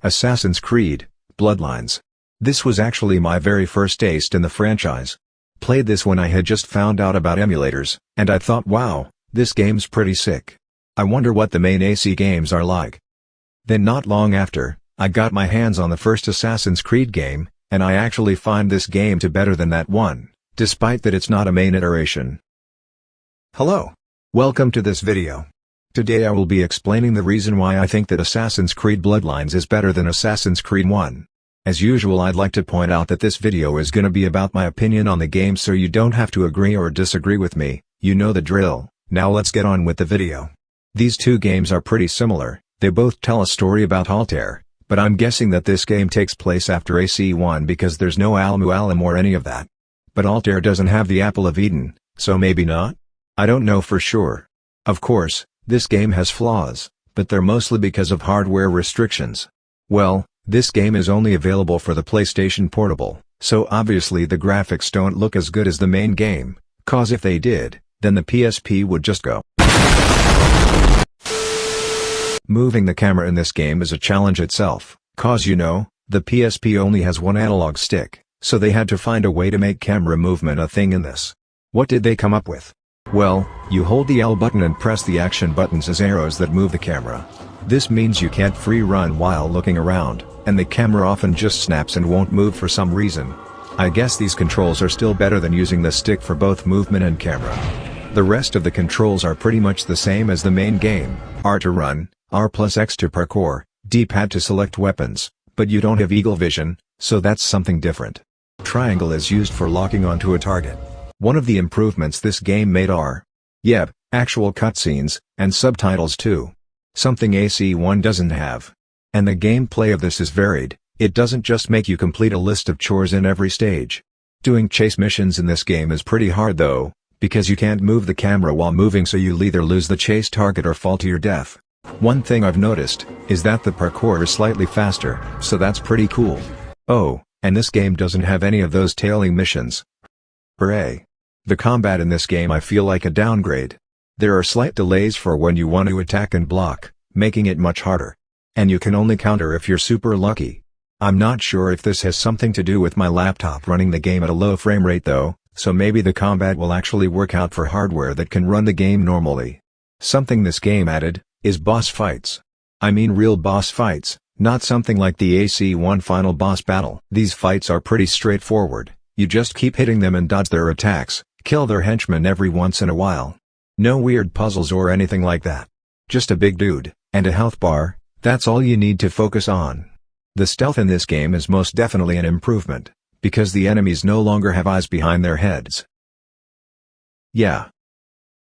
Assassin's Creed, Bloodlines. This was actually my very first taste in the franchise. Played this when I had just found out about emulators, and I thought, wow, this game's pretty sick. I wonder what the main AC games are like. Then not long after, I got my hands on the first Assassin's Creed game, and I actually find this game to better than that one, despite that it's not a main iteration. Hello. Welcome to this video. Today I will be explaining the reason why I think that Assassin's Creed Bloodlines is better than Assassin's Creed 1. As usual, I'd like to point out that this video is gonna be about my opinion on the game, so you don't have to agree or disagree with me, you know the drill. Now let's get on with the video. These two games are pretty similar, they both tell a story about Altair, but I'm guessing that this game takes place after AC1 because there's no Al-Mualim or any of that. But Altair doesn't have the Apple of Eden, so maybe not? I don't know for sure. Of course, this game has flaws, but they're mostly because of hardware restrictions. Well, this game is only available for the PlayStation Portable, so obviously the graphics don't look as good as the main game, cause if they did, then the PSP would just go. Moving the camera in this game is a challenge itself, cause you know, the PSP only has one analog stick, so they had to find a way to make camera movement a thing in this. What did they come up with? Well, you hold the L button and press the action buttons as arrows that move the camera. This means you can't free run while looking around, and the camera often just snaps and won't move for some reason. I guess these controls are still better than using the stick for both movement and camera. The rest of the controls are pretty much the same as the main game, R to run, R plus X to parkour, D-pad to select weapons, but you don't have eagle vision, so that's something different. Triangle is used for locking onto a target. One of the improvements this game made are, actual cutscenes, and subtitles too. Something AC1 doesn't have. And the gameplay of this is varied, it doesn't just make you complete a list of chores in every stage. Doing chase missions in this game is pretty hard though, because you can't move the camera while moving, so you'll either lose the chase target or fall to your death. One thing I've noticed, is that the parkour is slightly faster, so that's pretty cool. Oh, and this game doesn't have any of those tailing missions. Hooray. The combat in this game I feel like a downgrade. There are slight delays for when you want to attack and block, making it much harder. And you can only counter if you're super lucky. I'm not sure if this has something to do with my laptop running the game at a low frame rate though, so maybe the combat will actually work out for hardware that can run the game normally. Something this game added, is boss fights. I mean real boss fights, not something like the AC1 final boss battle. These fights are pretty straightforward, you just keep hitting them and dodge their attacks, kill their henchmen every once in a while. No weird puzzles or anything like that. Just a big dude, and a health bar, that's all you need to focus on. The stealth in this game is most definitely an improvement, because the enemies no longer have eyes behind their heads. Yeah.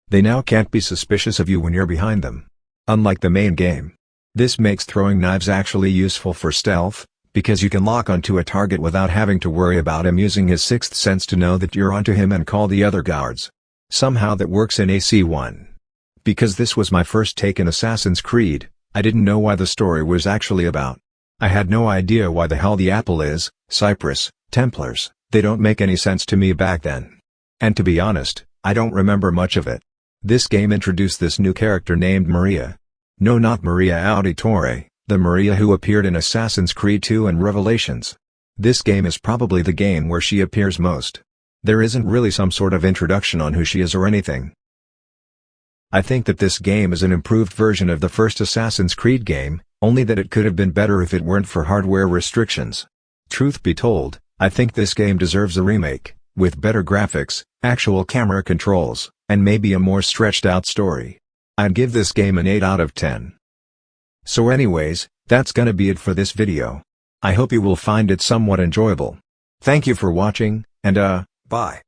They now can't be suspicious of you when you're behind them. Unlike the main game. This makes throwing knives actually useful for stealth, because you can lock onto a target without having to worry about him using his sixth sense to know that you're onto him and call the other guards. Somehow that works in AC1. Because this was my first take in Assassin's Creed, I didn't know why the story was actually about. I had no idea why the hell the Apple is, Cyprus, Templars, they don't make any sense to me back then. And to be honest, I don't remember much of it. This game introduced this new character named Maria. No, not Maria Auditore, the Maria who appeared in Assassin's Creed 2 and Revelations. This game is probably the game where she appears most. There isn't really some sort of introduction on who she is or anything. I think that this game is an improved version of the first Assassin's Creed game, only that it could have been better if it weren't for hardware restrictions. Truth be told, I think this game deserves a remake, with better graphics, actual camera controls, and maybe a more stretched out story. I'd give this game an 8 out of 10. So anyways, that's gonna be it for this video. I hope you will find it somewhat enjoyable. Thank you for watching, and bye.